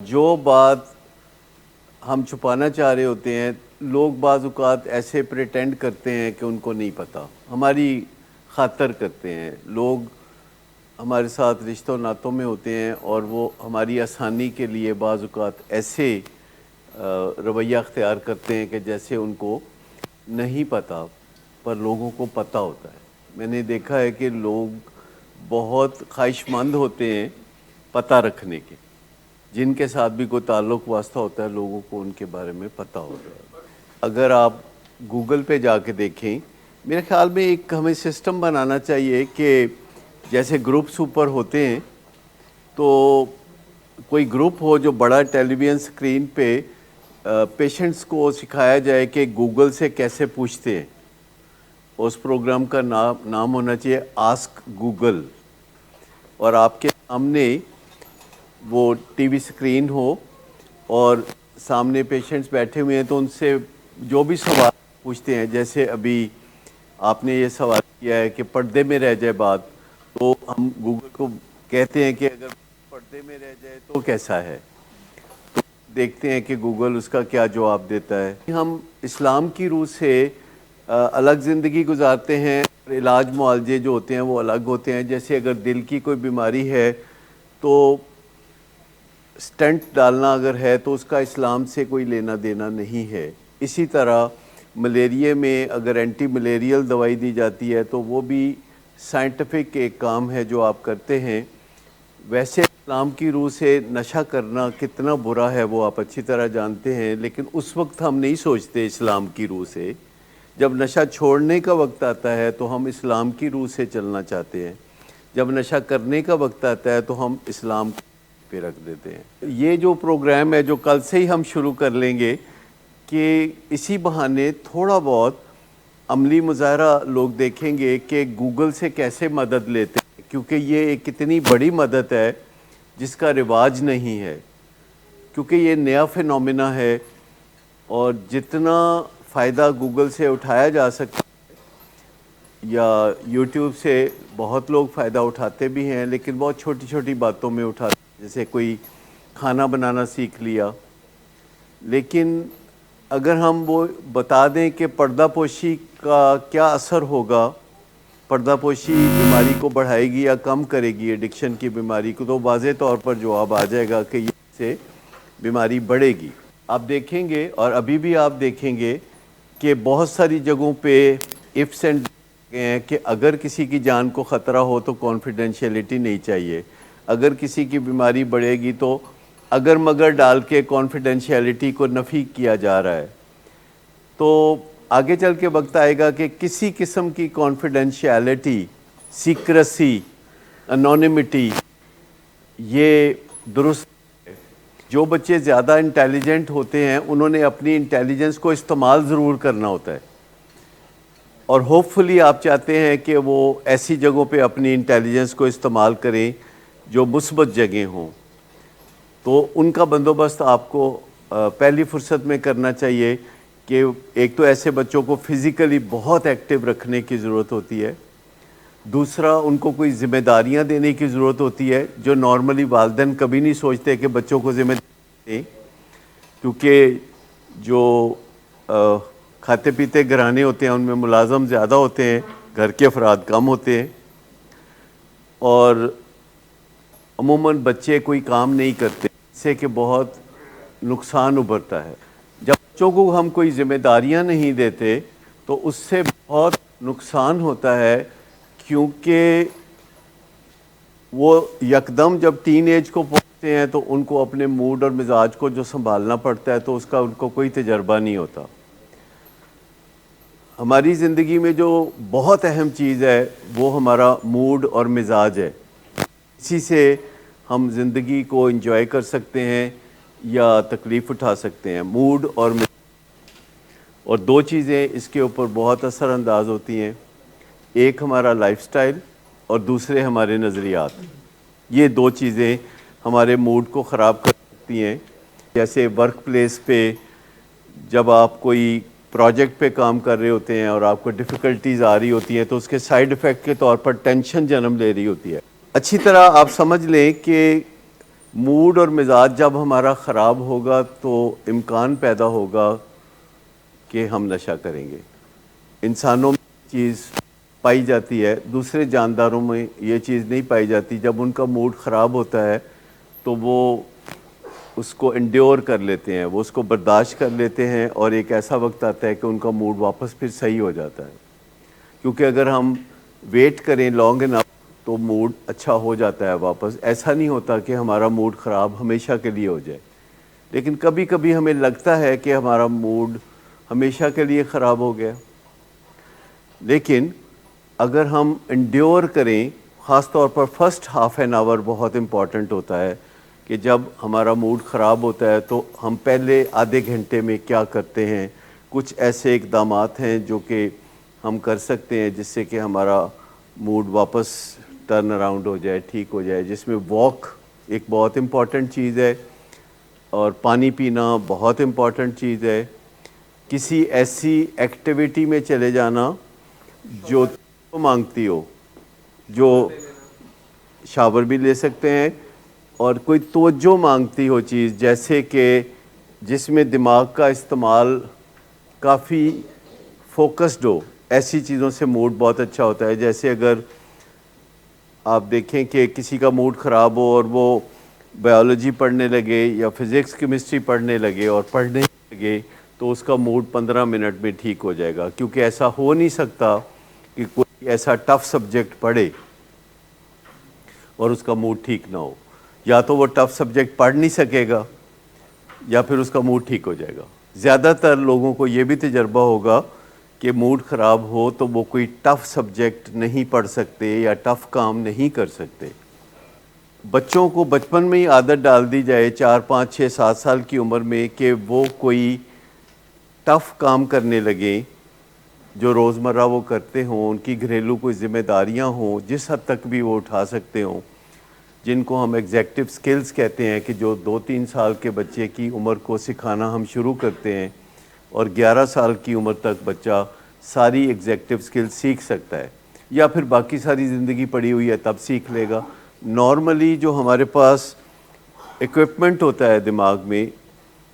جو بات ہم چھپانا چاہ رہے ہوتے ہیں لوگ بعض اوقات ایسے پریٹینڈ کرتے ہیں کہ ان کو نہیں پتہ، ہماری خاطر کرتے ہیں لوگ، ہمارے ساتھ رشتوں ناتوں میں ہوتے ہیں اور وہ ہماری آسانی کے لیے بعض اوقات ایسے رویہ اختیار کرتے ہیں کہ جیسے ان کو نہیں پتہ پر لوگوں کو پتہ ہوتا ہے۔ میں نے دیکھا ہے کہ لوگ بہت خواہش مند ہوتے ہیں پتہ رکھنے کے، جن کے ساتھ بھی کوئی تعلق واسطہ ہوتا ہے لوگوں کو ان کے بارے میں پتہ ہوتا ہے۔ اگر آپ گوگل پہ جا کے دیکھیں، میرے خیال میں ایک ہمیں سسٹم بنانا چاہیے کہ جیسے گروپس اوپر ہوتے ہیں تو کوئی گروپ ہو جو بڑا ٹیلی ویژن سکرین پہ پیشنٹس کو سکھایا جائے کہ گوگل سے کیسے پوچھتے ہیں۔ اس پروگرام کا نام ہونا چاہیے آسک گوگل، اور آپ کے سامنے وہ ٹی وی سکرین ہو اور سامنے پیشنٹس بیٹھے ہوئے ہیں تو ان سے جو بھی سوال پوچھتے ہیں، جیسے ابھی آپ نے یہ سوال کیا ہے کہ پردے میں رہ جائے بات، تو ہم گوگل کو کہتے ہیں کہ اگر پردے میں رہ جائے تو کیسا ہے، تو دیکھتے ہیں کہ گوگل اس کا کیا جواب دیتا ہے۔ ہم اسلام کی روح سے الگ زندگی گزارتے ہیں، علاج معالجے جو ہوتے ہیں وہ الگ ہوتے ہیں۔ جیسے اگر دل کی کوئی بیماری ہے تو سٹنٹ ڈالنا اگر ہے تو اس کا اسلام سے کوئی لینا دینا نہیں ہے۔ اسی طرح ملیریا میں اگر اینٹی ملیریل دوائی دی جاتی ہے تو وہ بھی سائنٹیفک ایک کام ہے جو آپ کرتے ہیں۔ ویسے اسلام کی روح سے نشہ کرنا کتنا برا ہے وہ آپ اچھی طرح جانتے ہیں، لیکن اس وقت ہم نہیں سوچتے اسلام کی روح سے۔ جب نشہ چھوڑنے کا وقت آتا ہے تو ہم اسلام کی روح سے چلنا چاہتے ہیں، جب نشہ کرنے کا وقت آتا ہے تو ہم اسلام پہ رکھ دیتے ہیں۔ یہ جو پروگرام ہے جو کل سے ہی ہم شروع کر لیں گے کہ اسی بہانے تھوڑا بہت عملی مظاہرہ لوگ دیکھیں گے کہ گوگل سے کیسے مدد لیتے ہیں، کیونکہ یہ ایک اتنی بڑی مدد ہے جس کا رواج نہیں ہے، کیونکہ یہ نیا فینومینا ہے اور جتنا فائدہ گوگل سے اٹھایا جا سکتا یا یوٹیوب سے بہت لوگ فائدہ اٹھاتے بھی ہیں، لیکن بہت چھوٹی چھوٹی باتوں میں اٹھاتے ہیں، جیسے کوئی کھانا بنانا سیکھ لیا۔ لیکن اگر ہم وہ بتا دیں کہ پردہ پوشی کا کیا اثر ہوگا، پردہ پوشی بیماری کو بڑھائے گی یا کم کرے گی ایڈکشن کی بیماری کو، تو واضح طور پر جواب آ جائے گا کہ یہ سے بیماری بڑھے گی۔ آپ دیکھیں گے اور ابھی بھی آپ دیکھیں گے کہ بہت ساری جگہوں پہ ifs اینڈ ہیں کہ اگر کسی کی جان کو خطرہ ہو تو کانفیڈینشیلٹی نہیں چاہیے، اگر کسی کی بیماری بڑھے گی تو اگر مگر ڈال کے کانفیڈینشیلٹی کو نفی کیا جا رہا ہے۔ تو آگے چل کے وقت آئے گا کہ کسی قسم کی کانفیڈینشیلٹی، سیکریسی، انونیمٹی یہ درست ہے۔ جو بچے زیادہ انٹیلیجنٹ ہوتے ہیں انہوں نے اپنی انٹیلیجنس کو استعمال ضرور کرنا ہوتا ہے، اور ہوپ فلی آپ چاہتے ہیں کہ وہ ایسی جگہوں پہ اپنی انٹیلیجنس کو استعمال کریں جو مثبت جگہیں ہوں، تو ان کا بندوبست آپ کو پہلی فرصت میں کرنا چاہیے کہ ایک تو ایسے بچوں کو فزیکلی بہت ایکٹیو رکھنے کی ضرورت ہوتی ہے، دوسرا ان کو کوئی ذمہ داریاں دینے کی ضرورت ہوتی ہے جو نارملی والدین کبھی نہیں سوچتے کہ بچوں کو ذمہ داری دیں، کیونکہ جو کھاتے پیتے گھرانے ہوتے ہیں ان میں ملازم زیادہ ہوتے ہیں، گھر کے افراد کم ہوتے ہیں، اور عموماً بچے کوئی کام نہیں کرتے، اس سے کہ بہت نقصان ابھرتا ہے۔ جب بچوں کو ہم کوئی ذمہ داریاں نہیں دیتے تو اس سے بہت نقصان ہوتا ہے، کیونکہ وہ یکدم جب ٹین ایج کو پہنچتے ہیں تو ان کو اپنے موڈ اور مزاج کو جو سنبھالنا پڑتا ہے تو اس کا ان کو کوئی تجربہ نہیں ہوتا۔ ہماری زندگی میں جو بہت اہم چیز ہے وہ ہمارا موڈ اور مزاج ہے، اسی سے ہم زندگی کو انجوائے کر سکتے ہیں یا تکلیف اٹھا سکتے ہیں۔ موڈ اور اور دو چیزیں اس کے اوپر بہت اثر انداز ہوتی ہیں، ایک ہمارا لائف سٹائل اور دوسرے ہمارے نظریات۔ یہ دو چیزیں ہمارے موڈ کو خراب کر سکتی ہیں۔ جیسے ورک پلیس پہ جب آپ کوئی پروجیکٹ پہ کام کر رہے ہوتے ہیں اور آپ کو ڈیفیکلٹیز آ رہی ہوتی ہیں تو اس کے سائیڈ ایفیکٹ کے طور پر ٹینشن جنم لے رہی ہوتی ہے۔ اچھی طرح آپ سمجھ لیں کہ موڈ اور مزاج جب ہمارا خراب ہوگا تو امکان پیدا ہوگا کہ ہم نشہ کریں گے. انسانوں میں یہ چیز پائی جاتی ہے, دوسرے جانداروں میں یہ چیز نہیں پائی جاتی. جب ان کا موڈ خراب ہوتا ہے تو وہ اس کو انڈیور کر لیتے ہیں, وہ اس کو برداشت کر لیتے ہیں, اور ایک ایسا وقت آتا ہے کہ ان کا موڈ واپس پھر صحیح ہو جاتا ہے. کیونکہ اگر ہم ویٹ کریں لانگ انف تو موڈ اچھا ہو جاتا ہے واپس. ایسا نہیں ہوتا کہ ہمارا موڈ خراب ہمیشہ کے لیے ہو جائے, لیکن کبھی کبھی ہمیں لگتا ہے کہ ہمارا موڈ ہمیشہ کے لیے خراب ہو گیا. لیکن اگر ہم انڈیور کریں, خاص طور پر فرسٹ ہاف این آور بہت امپورٹنٹ ہوتا ہے کہ جب ہمارا موڈ خراب ہوتا ہے تو ہم پہلے آدھے گھنٹے میں کیا کرتے ہیں. کچھ ایسے اقدامات ہیں جو کہ ہم کر سکتے ہیں جس سے کہ ہمارا موڈ واپس ٹرن اراؤنڈ ہو جائے, ٹھیک ہو جائے, جس میں واک ایک بہت امپورٹنٹ چیز ہے, اور پانی پینا بہت امپورٹنٹ چیز ہے. کسی ایسی ایکٹیویٹی میں چلے جانا جو مانگتی ہو, جو شاور بھی لے سکتے ہیں, اور کوئی توجہ مانگتی ہو چیز, جیسے کہ جس میں دماغ کا استعمال کافی فوکسڈ ہو. ایسی چیزوں سے موڈ بہت اچھا ہوتا ہے. جیسے اگر آپ دیکھیں کہ کسی کا موڈ خراب ہو اور وہ بائیولوجی پڑھنے لگے یا فزکس کیمسٹری پڑھنے لگے اور پڑھنے لگے تو اس کا موڈ 15 منٹ میں ٹھیک ہو جائے گا. کیونکہ ایسا ہو نہیں سکتا کہ کوئی ایسا ٹف سبجیکٹ پڑھے اور اس کا موڈ ٹھیک نہ ہو. یا تو وہ ٹف سبجیکٹ پڑھ نہیں سکے گا یا پھر اس کا موڈ ٹھیک ہو جائے گا. زیادہ تر لوگوں کو یہ بھی تجربہ ہوگا کہ موڈ خراب ہو تو وہ کوئی ٹف سبجیکٹ نہیں پڑھ سکتے یا ٹف کام نہیں کر سکتے. بچوں کو بچپن میں ہی عادت ڈال دی جائے 4 5 6 7 سال کی عمر میں کہ وہ کوئی ٹف کام کرنے لگیں جو روزمرہ وہ کرتے ہوں, ان کی گھریلو کوئی ذمہ داریاں ہوں جس حد تک بھی وہ اٹھا سکتے ہوں, جن کو ہم ایگزیکٹو سکلز کہتے ہیں, کہ جو 2-3 سال کے بچے کی عمر کو سکھانا ہم شروع کرتے ہیں اور 11 سال کی عمر تک بچہ ساری ایگزیکٹو سکلز سیکھ سکتا ہے, یا پھر باقی ساری زندگی پڑی ہوئی ہے تب سیکھ لے گا. نارملی جو ہمارے پاس ایکوپمنٹ ہوتا ہے دماغ میں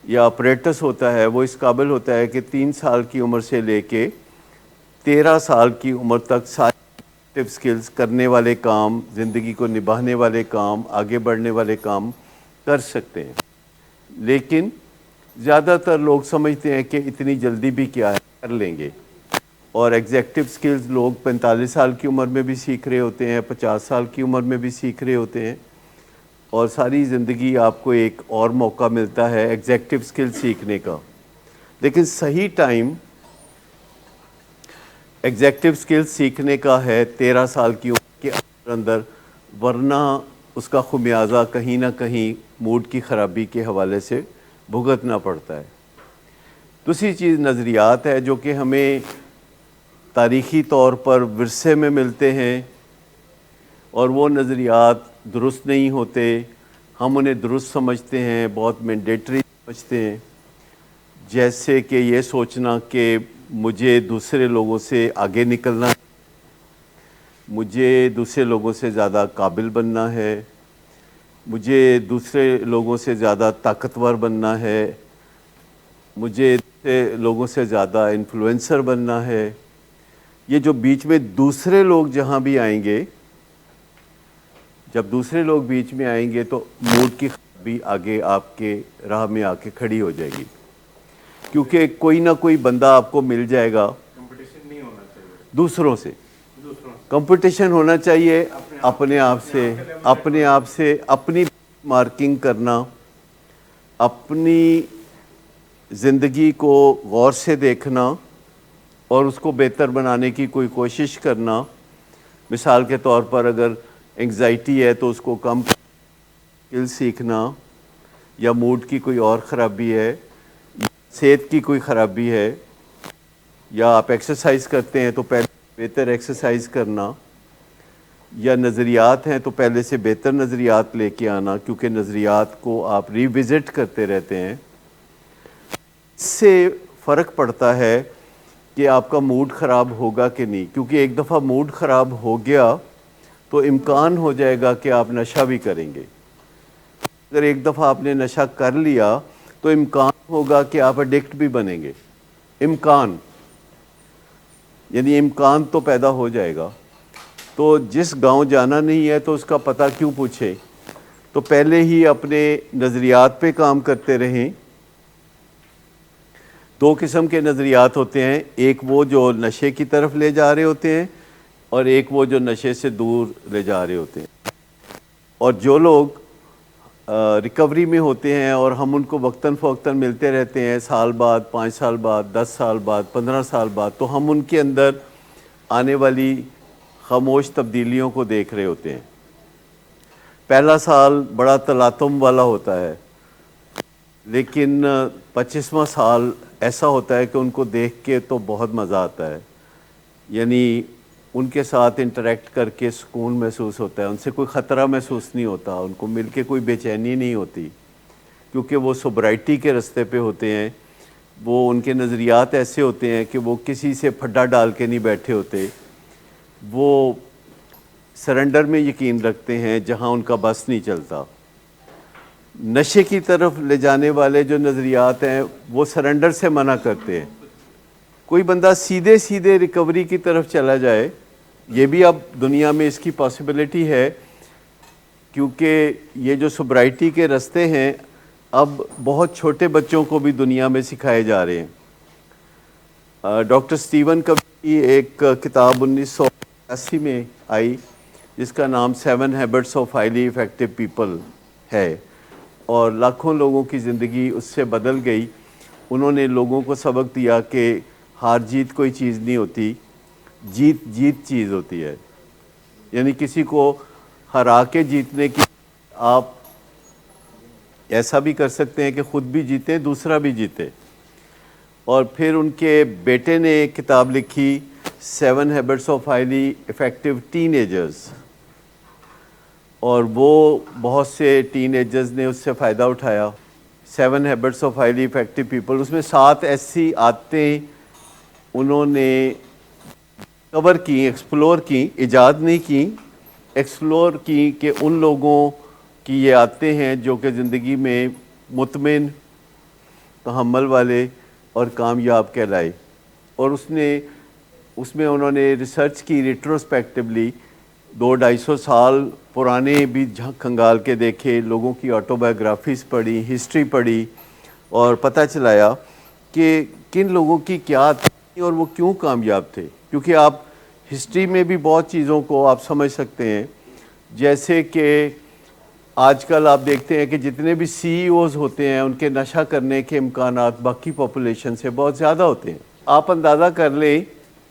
یا اپریٹس ہوتا ہے وہ اس قابل ہوتا ہے کہ 3 سال کی عمر سے لے کے 13 سال کی عمر تک ساری سکلز کرنے والے کام, زندگی کو نبھانے والے کام, آگے بڑھنے والے کام کر سکتے ہیں. لیکن زیادہ تر لوگ سمجھتے ہیں کہ اتنی جلدی بھی کیا ہے, کر لیں گے. اور ایگزیکٹو سکلز لوگ 45 سال کی عمر میں بھی سیکھ رہے ہوتے ہیں, 50 سال کی عمر میں بھی سیکھ رہے ہوتے ہیں, اور ساری زندگی آپ کو ایک اور موقع ملتا ہے ایگزیکٹو سکل سیکھنے کا. لیکن صحیح ٹائم ایگزیکٹو سکل سیکھنے کا ہے 13 سال کی عمر کے اندر, ورنہ اس کا خمیازہ کہیں نہ کہیں موڈ کی خرابی کے حوالے سے بھگتنا پڑتا ہے. دوسری چیز نظریات ہے جو کہ ہمیں تاریخی طور پر ورثے میں ملتے ہیں, اور وہ نظریات درست نہیں ہوتے. ہم انہیں درست سمجھتے ہیں, بہت مینڈیٹری سمجھتے ہیں. جیسے کہ یہ سوچنا کہ مجھے دوسرے لوگوں سے آگے نکلنا, مجھے دوسرے لوگوں سے زیادہ قابل بننا ہے, مجھے دوسرے لوگوں سے زیادہ طاقتور بننا ہے, مجھے دوسرے لوگوں سے زیادہ انفلوئنسر بننا ہے. یہ جو بیچ میں دوسرے لوگ جہاں بھی آئیں گے, جب دوسرے لوگ بیچ میں آئیں گے تو موڈ کی خرابی آگے آپ کے راہ میں آ کے کھڑی ہو جائے گی. کیونکہ کوئی نہ کوئی بندہ آپ کو مل جائے گا. کمپٹیشن نہیں ہونا چاہیے دوسروں سے, کمپٹیشن ہونا چاہیے اپنے آپ سے, اپنی مارکنگ کرنا, اپنی زندگی کو غور سے دیکھنا اور اس کو بہتر بنانے کی کوئی کوشش کرنا. مثال کے طور پر اگر انگزائٹی ہے تو اس کو کم اسکل سیکھنا, یا موڈ کی کوئی اور خرابی ہے, صحت کی کوئی خرابی ہے, یا آپ ایکسرسائز کرتے ہیں تو پہلے بہتر ایکسرسائز کرنا, یا نظریات ہیں تو پہلے سے بہتر نظریات لے کے آنا, کیونکہ نظریات کو آپ ریوزٹ کرتے رہتے ہیں. اس سے فرق پڑتا ہے کہ آپ کا موڈ خراب ہوگا کہ نہیں. کیونکہ ایک دفعہ موڈ خراب ہو گیا تو امکان ہو جائے گا کہ آپ نشہ بھی کریں گے. اگر ایک دفعہ آپ نے نشہ کر لیا تو امکان ہوگا کہ آپ ایڈکٹ بھی بنیں گے. امکان یعنی امکان تو پیدا ہو جائے گا. تو جس گاؤں جانا نہیں ہے تو اس کا پتہ کیوں پوچھے. تو پہلے ہی اپنے نظریات پہ کام کرتے رہیں. دو قسم کے نظریات ہوتے ہیں, ایک وہ جو نشے کی طرف لے جا رہے ہوتے ہیں اور ایک وہ جو نشے سے دور لے جا رہے ہوتے ہیں. اور جو لوگ ریکوری میں ہوتے ہیں اور ہم ان کو وقتاً فوقتاً ملتے رہتے ہیں, سال بعد, 5 سال بعد, 10 سال بعد, 15 سال بعد, تو ہم ان کے اندر آنے والی خاموش تبدیلیوں کو دیکھ رہے ہوتے ہیں. پہلا سال بڑا تلاطم والا ہوتا ہے, لیکن 25واں سال ایسا ہوتا ہے کہ ان کو دیکھ کے تو بہت مزہ آتا ہے. یعنی ان کے ساتھ انٹریکٹ کر کے سکون محسوس ہوتا ہے, ان سے کوئی خطرہ محسوس نہیں ہوتا, ان کو مل کے کوئی بے چینی نہیں ہوتی, کیونکہ وہ سوبرائٹی کے رستے پہ ہوتے ہیں. وہ ان کے نظریات ایسے ہوتے ہیں کہ وہ کسی سے پھڈا ڈال کے نہیں بیٹھے ہوتے. وہ سرنڈر میں یقین رکھتے ہیں جہاں ان کا بس نہیں چلتا. نشے کی طرف لے جانے والے جو نظریات ہیں وہ سرنڈر سے منع کرتے ہیں. کوئی بندہ سیدھے سیدھے ریکوری کی طرف چلا جائے, یہ بھی اب دنیا میں اس کی پاسبلٹی ہے, کیونکہ یہ جو سوبرائٹی کے رستے ہیں اب بہت چھوٹے بچوں کو بھی دنیا میں سکھائے جا رہے ہیں. ڈاکٹر اسٹیون کوی کی ایک کتاب 1980 میں آئی جس کا نام 7 habits of highly effective people ہے, اور لاکھوں لوگوں کی زندگی اس سے بدل گئی. انہوں نے لوگوں کو سبق دیا کہ ہار جیت کوئی چیز نہیں ہوتی, جیت جیت چیز ہوتی ہے. یعنی کسی کو ہرا کے جیتنے کی آپ ایسا بھی کر سکتے ہیں کہ خود بھی جیتے دوسرا بھی جیتے. اور پھر ان کے بیٹے نے ایک کتاب لکھی 7 habits of highly effective ten agers, اور وہ بہت سے ٹین ایجرز نے اس سے فائدہ اٹھایا. 7 habits of highly effective people, اس میں 7 ایسی عادتیں انہوں نے کور کی, ایکسپلور کی, ایجاد نہیں کی, ایکسپلور کی کہ ان لوگوں کی یہ عادتیں ہیں جو کہ زندگی میں مطمئن, تحمل والے اور کامیاب کہلائے. اور اس میں انہوں نے ریسرچ کی ریٹروسپیکٹیولی, 200-250 سال پرانے بھی کھنگال کے دیکھے, لوگوں کی آٹو بایوگرافیز پڑھی, ہسٹری پڑھی, اور پتہ چلایا کہ کن لوگوں کی کیا تھی اور وہ کیوں کامیاب تھے. کیونکہ آپ ہسٹری میں بھی بہت چیزوں کو آپ سمجھ سکتے ہیں, جیسے کہ آج کل آپ دیکھتے ہیں کہ جتنے بھی سی ای اوز ہوتے ہیں ان کے نشہ کرنے کے امکانات باقی پاپولیشن سے بہت زیادہ ہوتے ہیں. آپ اندازہ کر لیں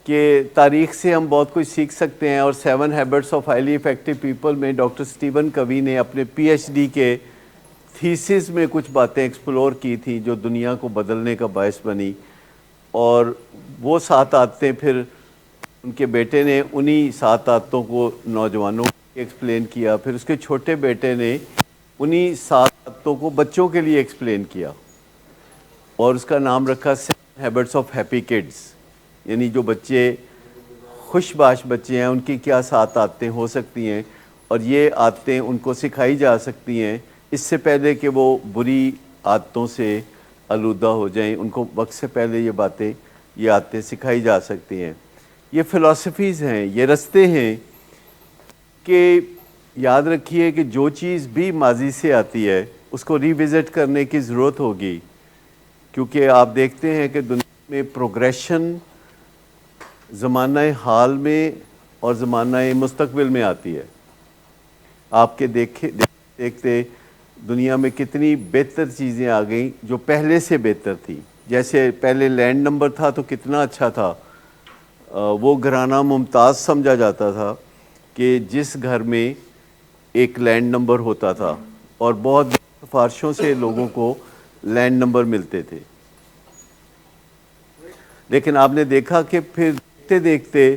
کہ تاریخ سے ہم بہت کچھ سیکھ سکتے ہیں. اور 7 habits of highly effective people میں ڈاکٹر اسٹیون کوی نے اپنے پی ایچ ڈی کے تھیسس میں کچھ باتیں ایکسپلور کی تھیں جو دنیا کو بدلنے کا باعث بنی. اور وہ 7 عادتیں پھر ان کے بیٹے نے انہی 7 عادتوں کو نوجوانوں کو ایکسپلین کیا. پھر اس کے چھوٹے بیٹے نے انہی 7 عادتوں کو بچوں کے لیے ایکسپلین کیا, اور اس کا نام رکھا 7 ہیبٹس آف ہیپی کڈز. یعنی جو بچے خوش باش بچے ہیں ان کی کیا 7 عادتیں ہو سکتی ہیں, اور یہ عادتیں ان کو سکھائی جا سکتی ہیں اس سے پہلے کہ وہ بری عادتوں سے آلودہ ہو جائیں. ان کو وقت سے پہلے یہ عادتیں سکھائی جا سکتی ہیں. یہ فلسفیز ہیں, یہ رستے ہیں کہ یاد رکھیے کہ جو چیز بھی ماضی سے آتی ہے اس کو ری وزٹ کرنے کی ضرورت ہوگی, کیونکہ آپ دیکھتے ہیں کہ دنیا میں پروگریشن زمانہ حال میں اور زمانہ مستقبل میں آتی ہے. آپ کے دیکھتے دنیا میں کتنی بہتر چیزیں آ گئیں جو پہلے سے بہتر تھی. جیسے پہلے لینڈ نمبر تھا تو کتنا اچھا تھا, وہ گھرانہ ممتاز سمجھا جاتا تھا کہ جس گھر میں ایک لینڈ نمبر ہوتا تھا, اور بہت سفارشوں سے لوگوں کو لینڈ نمبر ملتے تھے. لیکن آپ نے دیکھا کہ پھر دیکھتے دیکھتے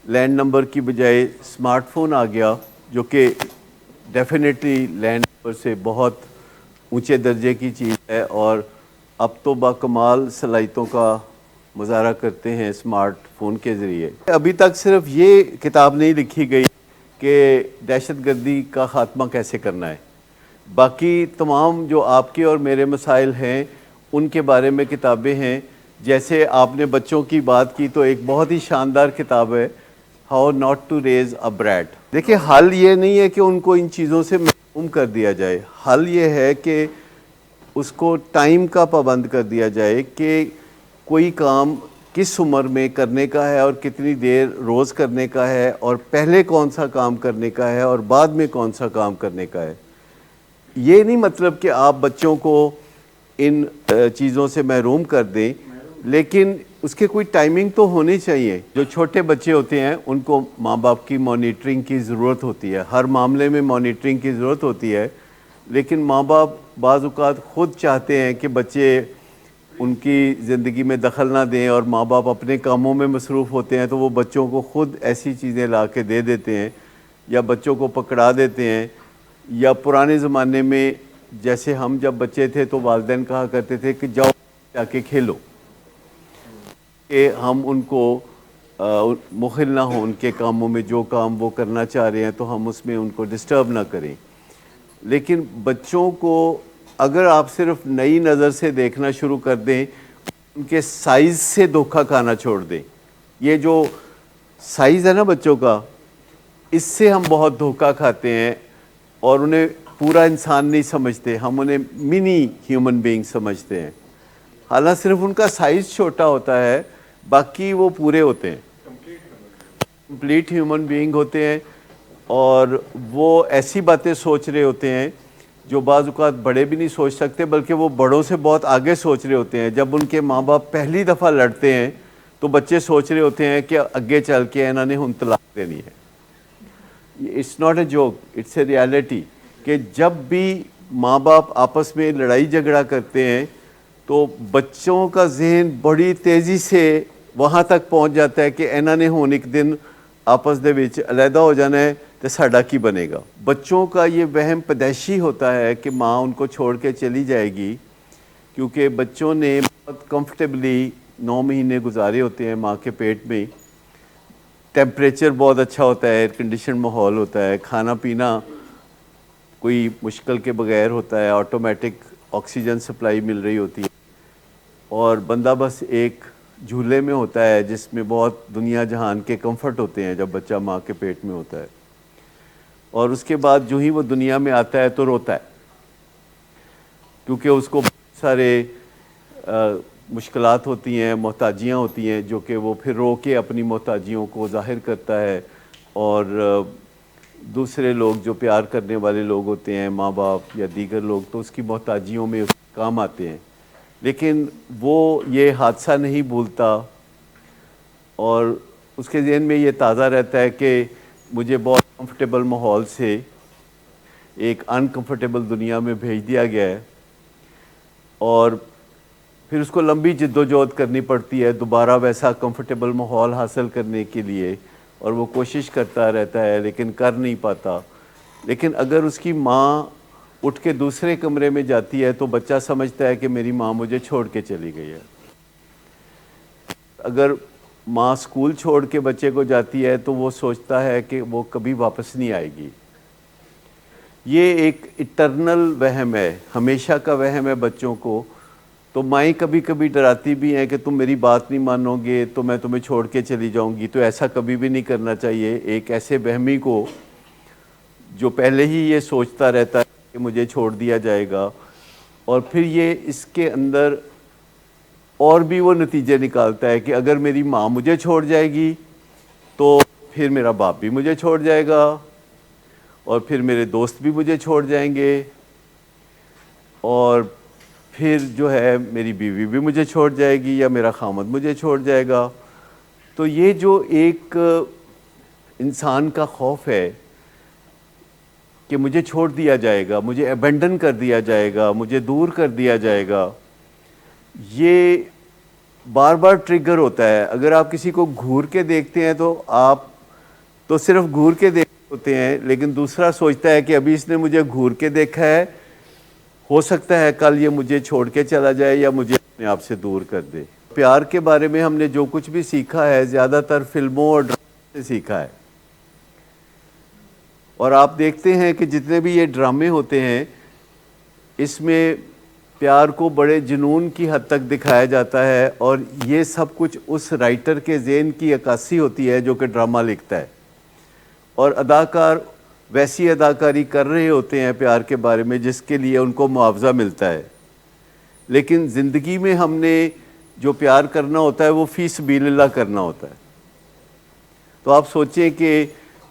لینڈ نمبر کی بجائے اسمارٹ فون آ گیا, جو کہ ڈیفینیٹلی لینڈ نمبر سے بہت اونچے درجے کی چیز ہے, اور اب تو باکمال صلاحیتوں کا مظاہرہ کرتے ہیں اسمارٹ فون کے ذریعے. ابھی تک صرف یہ کتاب نہیں لکھی گئی کہ دہشت گردی کا خاتمہ کیسے کرنا ہے, باقی تمام جو آپ کے اور میرے مسائل ہیں ان کے بارے میں کتابیں ہیں. جیسے آپ نے بچوں کی بات کی تو ایک بہت ہی شاندار کتاب ہے how not to raise a brat. دیکھیں حل یہ نہیں ہے کہ ان کو ان چیزوں سے محروم کر دیا جائے, حل یہ ہے کہ اس کو ٹائم کا پابند کر دیا جائے کہ کوئی کام کس عمر میں کرنے کا ہے اور کتنی دیر روز کرنے کا ہے, اور پہلے کون سا کام کرنے کا ہے اور بعد میں کون سا کام کرنے کا ہے. یہ نہیں مطلب کہ آپ بچوں کو ان چیزوں سے محروم کر دیں, لیکن اس کے کوئی ٹائمنگ تو ہونی چاہیے. جو چھوٹے بچے ہوتے ہیں ان کو ماں باپ کی مانیٹرنگ کی ضرورت ہوتی ہے, ہر معاملے میں مانیٹرنگ کی ضرورت ہوتی ہے, لیکن ماں باپ بعض اوقات خود چاہتے ہیں کہ بچے ان کی زندگی میں دخل نہ دیں, اور ماں باپ اپنے کاموں میں مصروف ہوتے ہیں تو وہ بچوں کو خود ایسی چیزیں لا کے دے دیتے ہیں یا بچوں کو پکڑا دیتے ہیں. یا پرانے زمانے میں جیسے ہم جب بچے تھے تو والدین کہا کرتے تھے کہ جاؤ جا کے کھیلو, کہ ہم ان کو مخل نہ ہوں ان کے کاموں میں, جو کام وہ کرنا چاہ رہے ہیں تو ہم اس میں ان کو ڈسٹرب نہ کریں. لیکن بچوں کو اگر آپ صرف نئی نظر سے دیکھنا شروع کر دیں, ان کے سائز سے دھوکہ کھانا چھوڑ دیں. یہ جو سائز ہے نا بچوں کا, اس سے ہم بہت دھوکہ کھاتے ہیں اور انہیں پورا انسان نہیں سمجھتے, ہم انہیں منی ہیومن بینگ سمجھتے ہیں. حالانکہ صرف ان کا سائز چھوٹا ہوتا ہے, باقی وہ پورے ہوتے ہیں, کمپلیٹ ہیومن بینگ ہوتے ہیں, اور وہ ایسی باتیں سوچ رہے ہوتے ہیں جو بعض اوقات بڑے بھی نہیں سوچ سکتے, بلکہ وہ بڑوں سے بہت آگے سوچ رہے ہوتے ہیں. جب ان کے ماں باپ پہلی دفعہ لڑتے ہیں تو بچے سوچ رہے ہوتے ہیں کہ اگے چل کے انہوں نے ہن طلاق دینی ہے. It's not a joke, it's a reality, کہ جب بھی ماں باپ آپس میں لڑائی جھگڑا کرتے ہیں تو بچوں کا ذہن بڑی تیزی سے وہاں تک پہنچ جاتا ہے کہ انہوں نے ہن ایک دن آپس دے وچ علیحدہ ہو جانا ہے تو ساڈا کی بنے گا. بچوں کا یہ وہم پیدائشی ہوتا ہے کہ ماں ان کو چھوڑ کے چلی جائے گی, کیونکہ بچوں نے بہت کمفرٹیبلی 9 مہینے گزارے ہوتے ہیں ماں کے پیٹ میں. ٹیمپریچر بہت اچھا ہوتا ہے, ایئر کنڈیشن ماحول ہوتا ہے, کھانا پینا کوئی مشکل کے بغیر ہوتا ہے, آٹومیٹک آکسیجن سپلائی مل رہی ہوتی ہے, اور بندہ بس ایک جھولے میں ہوتا ہے جس میں بہت دنیا جہان کے کمفرٹ ہوتے ہیں جب بچہ ماں کے پیٹ میں ہوتا ہے. اور اس کے بعد جو ہی وہ دنیا میں آتا ہے تو روتا ہے, کیونکہ اس کو بہت سارے مشکلات ہوتی ہیں, محتاجیاں ہوتی ہیں, جو کہ وہ پھر رو کے اپنی محتاجیوں کو ظاہر کرتا ہے, اور دوسرے لوگ جو پیار کرنے والے لوگ ہوتے ہیں, ماں باپ یا دیگر لوگ, تو اس کی محتاجیوں میں اس کام آتے ہیں. لیکن وہ یہ حادثہ نہیں بھولتا, اور اس کے ذہن میں یہ تازہ رہتا ہے کہ مجھے بہت کمفرٹیبل ماحول سے ایک انکمفرٹیبل دنیا میں بھیج دیا گیا ہے, اور پھر اس کو لمبی جدوجہد کرنی پڑتی ہے دوبارہ ویسا کمفرٹیبل ماحول حاصل کرنے کے لیے, اور وہ کوشش کرتا رہتا ہے لیکن کر نہیں پاتا. لیکن اگر اس کی ماں اٹھ کے دوسرے کمرے میں جاتی ہے تو بچہ سمجھتا ہے کہ میری ماں مجھے چھوڑ کے چلی گئی ہے. اگر ماں سکول چھوڑ کے بچے کو جاتی ہے تو وہ سوچتا ہے کہ وہ کبھی واپس نہیں آئے گی. یہ ایک ایٹرنل وہم ہے, ہمیشہ کا وہم ہے بچوں کو. تو مائیں کبھی کبھی ڈراتی بھی ہیں کہ تم میری بات نہیں مانو گے تو میں تمہیں چھوڑ کے چلی جاؤں گی. تو ایسا کبھی بھی نہیں کرنا چاہیے ایک ایسے وہمی کو جو پہلے ہی یہ سوچتا رہتا ہے کہ مجھے چھوڑ دیا جائے گا, اور پھر یہ اس کے اندر اور بھی وہ نتیجے نکالتا ہے کہ اگر میری ماں مجھے چھوڑ جائے گی تو پھر میرا باپ بھی مجھے چھوڑ جائے گا, اور پھر میرے دوست بھی مجھے چھوڑ جائیں گے, اور پھر جو ہے میری بیوی بھی مجھے چھوڑ جائے گی, یا میرا خامد مجھے چھوڑ جائے گا. تو یہ جو ایک انسان کا خوف ہے کہ مجھے چھوڑ دیا جائے گا, مجھے ابینڈن کر دیا جائے گا, مجھے دور کر دیا جائے گا, یہ بار بار ٹریگر ہوتا ہے. اگر آپ کسی کو گھور کے دیکھتے ہیں تو آپ تو صرف گھور کے دیکھتے ہوتے ہیں, لیکن دوسرا سوچتا ہے کہ ابھی اس نے مجھے گھور کے دیکھا ہے, ہو سکتا ہے کل یہ مجھے چھوڑ کے چلا جائے یا مجھے اپنے آپ سے دور کر دے. پیار کے بارے میں ہم نے جو کچھ بھی سیکھا ہے زیادہ تر فلموں اور ڈراموں سے سیکھا ہے, اور آپ دیکھتے ہیں کہ جتنے بھی یہ ڈرامے ہوتے ہیں اس میں پیار کو بڑے جنون کی حد تک دکھایا جاتا ہے، اور یہ سب کچھ اس رائٹر کے ذہن کی عکاسی ہوتی ہے جو کہ ڈرامہ لکھتا ہے، اور اداکار ویسی اداکاری کر رہے ہوتے ہیں پیار کے بارے میں جس کے لیے ان کو معاوضہ ملتا ہے۔ لیکن زندگی میں ہم نے جو پیار کرنا ہوتا ہے وہ فی سبیل اللہ کرنا ہوتا ہے۔ تو آپ سوچیں کہ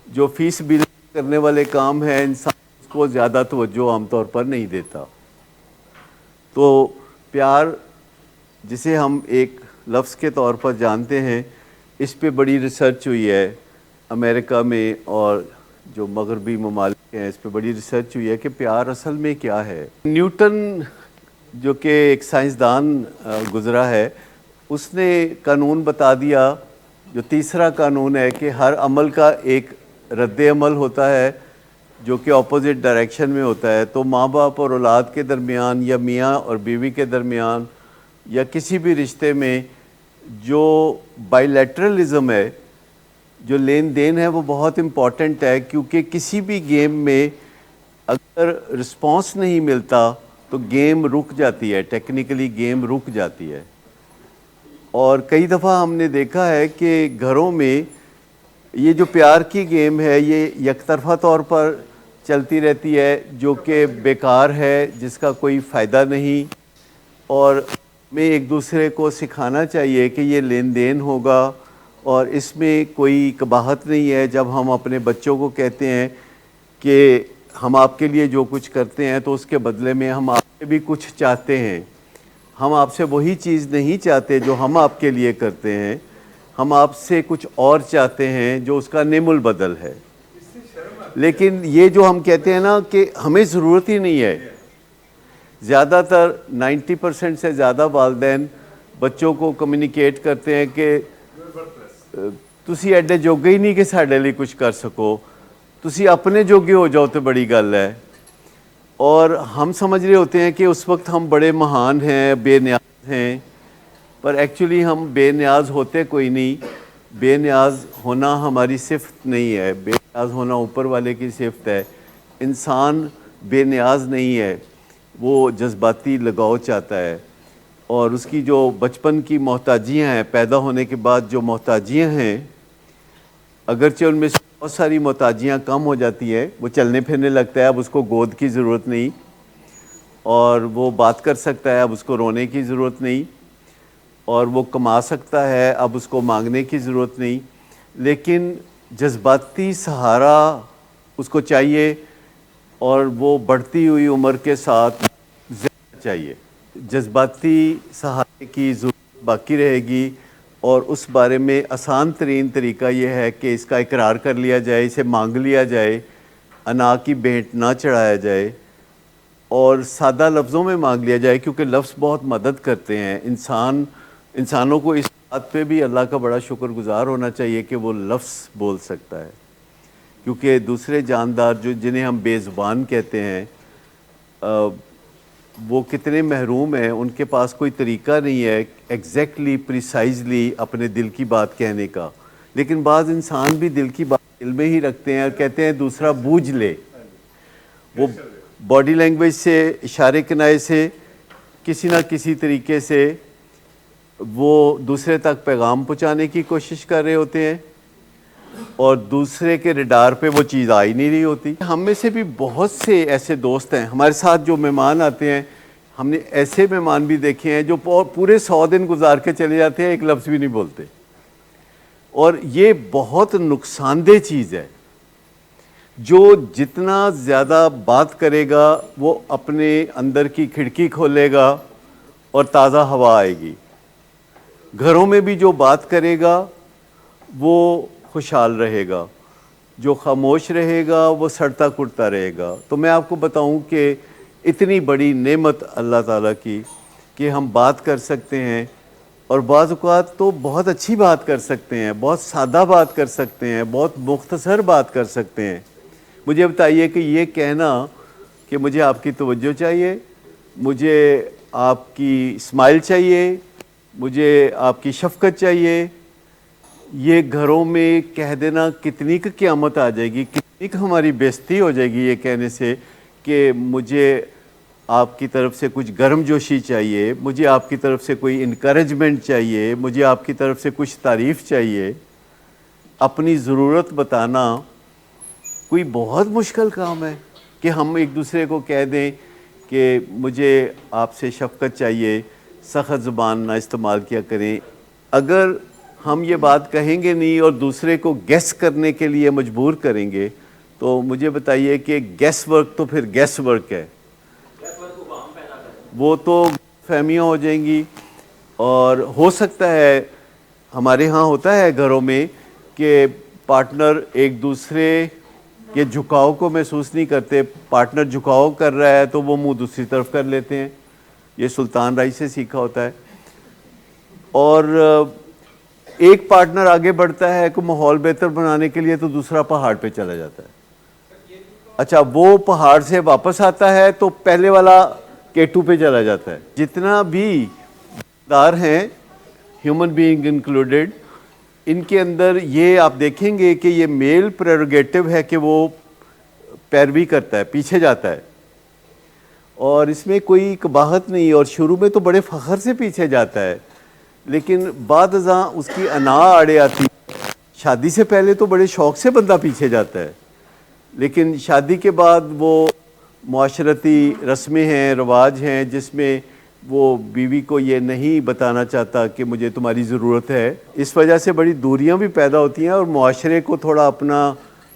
جو فی سبیل اللہ کرنے والے کام ہیں، انسان اس کو زیادہ توجہ عام طور پر نہیں دیتا۔ تو پیار جسے ہم ایک لفظ کے طور پر جانتے ہیں، اس پہ بڑی ریسرچ ہوئی ہے امریکہ میں، اور جو مغربی ممالک ہیں اس پہ بڑی ریسرچ ہوئی ہے کہ پیار اصل میں کیا ہے۔ نیوٹن جو کہ ایک سائنسدان گزرا ہے، اس نے قانون بتا دیا، جو تیسرا قانون ہے کہ ہر عمل کا ایک رد عمل ہوتا ہے جو کہ اپوزٹ ڈائریکشن میں ہوتا ہے۔ تو ماں باپ اور اولاد کے درمیان، یا میاں اور بیوی کے درمیان، یا کسی بھی رشتے میں جو بائی لیٹرلزم ہے، جو لین دین ہے، وہ بہت امپورٹنٹ ہے، کیونکہ کسی بھی گیم میں اگر رسپانس نہیں ملتا تو گیم رک جاتی ہے، ٹیکنیکلی گیم رک جاتی ہے۔ اور کئی دفعہ ہم نے دیکھا ہے کہ گھروں میں یہ جو پیار کی گیم ہے یہ یک طرفہ طور پر چلتی رہتی ہے، جو کہ بیکار ہے، جس کا کوئی فائدہ نہیں، اور ہمیں ایک دوسرے کو سکھانا چاہیے کہ یہ لین دین ہوگا، اور اس میں کوئی قباحت نہیں ہے جب ہم اپنے بچوں کو کہتے ہیں کہ ہم آپ کے لیے جو کچھ کرتے ہیں تو اس کے بدلے میں ہم آپ سے بھی کچھ چاہتے ہیں۔ ہم آپ سے وہی چیز نہیں چاہتے جو ہم آپ کے لیے کرتے ہیں، ہم آپ سے کچھ اور چاہتے ہیں جو اس کا نعم البدل ہے۔ لیکن یہ جو ہم کہتے ہیں نا کہ ہمیں ضرورت ہی نہیں ہے، زیادہ تر 90% سے زیادہ والدین بچوں کو کمیونیکیٹ کرتے ہیں کہ تسی ایڈے جوگے ہی نہیں کہ ساڈے لیے کچھ کر سکو، تسی اپنے جوگے ہو جاؤ تو بڑی گل ہے۔ اور ہم سمجھ رہے ہوتے ہیں کہ اس وقت ہم بڑے مہان ہیں، بے نیاز ہیں، پر ایکچولی ہم بے نیاز ہوتے کوئی نہیں۔ بے نیاز ہونا ہماری صفت نہیں ہے، بے نیاز ہونا اوپر والے کی صفت ہے۔ انسان بے نیاز نہیں ہے، وہ جذباتی لگاؤ چاہتا ہے، اور اس کی جو بچپن کی محتاجیاں ہیں، پیدا ہونے کے بعد جو محتاجیاں ہیں، اگرچہ ان میں سے بہت ساری محتاجیاں کم ہو جاتی ہیں، وہ چلنے پھرنے لگتا ہے، اب اس کو گود کی ضرورت نہیں، اور وہ بات کر سکتا ہے، اب اس کو رونے کی ضرورت نہیں، اور وہ کما سکتا ہے، اب اس کو مانگنے کی ضرورت نہیں، لیکن جذباتی سہارا اس کو چاہیے، اور وہ بڑھتی ہوئی عمر کے ساتھ زیادہ چاہیے۔ جذباتی سہارے کی ضرورت باقی رہے گی، اور اس بارے میں آسان ترین طریقہ یہ ہے کہ اس کا اقرار کر لیا جائے، اسے مانگ لیا جائے، انا کی بھیٹ نہ چڑھایا جائے، اور سادہ لفظوں میں مانگ لیا جائے، کیونکہ لفظ بہت مدد کرتے ہیں۔ انسانوں کو اس بات پہ بھی اللہ کا بڑا شکر گزار ہونا چاہیے کہ وہ لفظ بول سکتا ہے، کیونکہ دوسرے جاندار جنہیں ہم بے زبان کہتے ہیں، وہ کتنے محروم ہیں، ان کے پاس کوئی طریقہ نہیں ہے ایگزیکٹلی پریسائزلی اپنے دل کی بات کہنے کا۔ لیکن بعض انسان بھی دل کی بات دل میں ہی رکھتے ہیں اور کہتے ہیں دوسرا بوجھ لے، وہ باڈی لینگویج سے، اشارے کنائے سے، کسی نہ کسی طریقے سے وہ دوسرے تک پیغام پہنچانے کی کوشش کر رہے ہوتے ہیں، اور دوسرے کے ریڈار پہ وہ چیز آ ہی نہیں رہی ہوتی۔ ہم میں سے بھی بہت سے ایسے دوست ہیں، ہمارے ساتھ جو مہمان آتے ہیں، ہم نے ایسے مہمان بھی دیکھے ہیں جو پورے 100 دن گزار کے چلے جاتے ہیں، ایک لفظ بھی نہیں بولتے، اور یہ بہت نقصان دہ چیز ہے۔ جو جتنا زیادہ بات کرے گا وہ اپنے اندر کی کھڑکی کھولے گا اور تازہ ہوا آئے گی۔ گھروں میں بھی جو بات کرے گا وہ خوشحال رہے گا، جو خاموش رہے گا وہ سڑتا کٹتا رہے گا۔ تو میں آپ کو بتاؤں کہ اتنی بڑی نعمت اللہ تعالیٰ کی کہ ہم بات کر سکتے ہیں، اور بعض اوقات تو بہت اچھی بات کر سکتے ہیں، بہت سادہ بات کر سکتے ہیں، بہت مختصر بات کر سکتے ہیں۔ مجھے بتائیے کہ یہ کہنا کہ مجھے آپ کی توجہ چاہیے، مجھے آپ کی اسمائل چاہیے، مجھے آپ کی شفقت چاہیے، یہ گھروں میں کہہ دینا کتنی کی قیامت آ جائے گی، کتنی کی ہماری بےزتی ہو جائے گی یہ کہنے سے کہ مجھے آپ کی طرف سے کچھ گرم جوشی چاہیے، مجھے آپ کی طرف سے کوئی انکریجمنٹ چاہیے، مجھے آپ کی طرف سے کچھ تعریف چاہیے، اپنی ضرورت بتانا کوئی بہت مشکل کام ہے کہ ہم ایک دوسرے کو کہہ دیں کہ مجھے آپ سے شفقت چاہیے، سخت زبان نہ استعمال کیا کریں۔ اگر ہم یہ بات کہیں گے نہیں اور دوسرے کو گیس کرنے کے لیے مجبور کریں گے تو مجھے بتائیے کہ گیس ورک تو پھر گیس ورک ہے، وہ تو فہمیاں ہو جائیں گی۔ اور ہو سکتا ہے ہمارے ہاں ہوتا ہے گھروں میں کہ پارٹنر ایک دوسرے کے جھکاؤ کو محسوس نہیں کرتے، پارٹنر جھکاؤ کر رہا ہے تو وہ منہ دوسری طرف کر لیتے ہیں، یہ سلطان رائی سے سیکھا ہوتا ہے۔ اور ایک پارٹنر آگے بڑھتا ہے کہ ماحول بہتر بنانے کے لیے تو دوسرا پہاڑ پہ چلا جاتا ہے، اچھا وہ پہاڑ سے واپس آتا ہے تو پہلے والا K2 پہ چلا جاتا ہے۔ جتنا بھی دار ہیں ہیومن بینگ انکلوڈیڈ، ان کے اندر یہ آپ دیکھیں گے کہ یہ میل پریروگیٹو ہے کہ وہ پیروی کرتا ہے، پیچھے جاتا ہے، اور اس میں کوئی قباحت نہیں، اور شروع میں تو بڑے فخر سے پیچھے جاتا ہے، لیکن بعد ازاں اس کی انا آڑے آتی۔ شادی سے پہلے تو بڑے شوق سے بندہ پیچھے جاتا ہے، لیکن شادی کے بعد وہ معاشرتی رسمیں ہیں، رواج ہیں جس میں وہ بیوی کو یہ نہیں بتانا چاہتا کہ مجھے تمہاری ضرورت ہے۔ اس وجہ سے بڑی دوریاں بھی پیدا ہوتی ہیں، اور معاشرے کو تھوڑا اپنا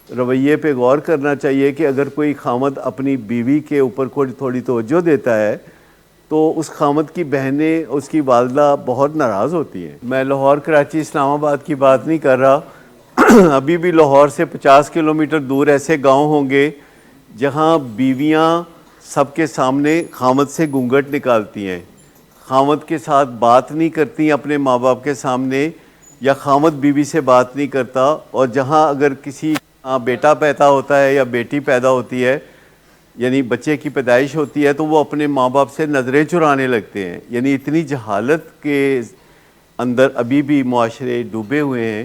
رویے پہ غور کرنا چاہیے کہ اگر کوئی خامد اپنی بیوی کے اوپر تھوڑی توجہ دیتا ہے تو اس خامد کی بہنیں، اس کی والدہ بہت ناراض ہوتی ہیں۔ میں لاہور، کراچی، اسلام آباد کی بات نہیں کر رہا، ابھی بھی لاہور سے 50 کلومیٹر دور ایسے گاؤں ہوں گے جہاں بیویاں سب کے سامنے خامد سے گھونگھٹ نکالتی ہیں، خامد کے ساتھ بات نہیں کرتی اپنے ماں باپ کے سامنے، یا خامد بیوی سے بات نہیں کرتا، اور جہاں اگر کسی بیٹا پیدا ہوتا ہے یا بیٹی پیدا ہوتی ہے، یعنی بچے کی پیدائش ہوتی ہے، تو وہ اپنے ماں باپ سے نظریں چرانے لگتے ہیں۔ یعنی اتنی جہالت کے اندر ابھی بھی معاشرے ڈوبے ہوئے ہیں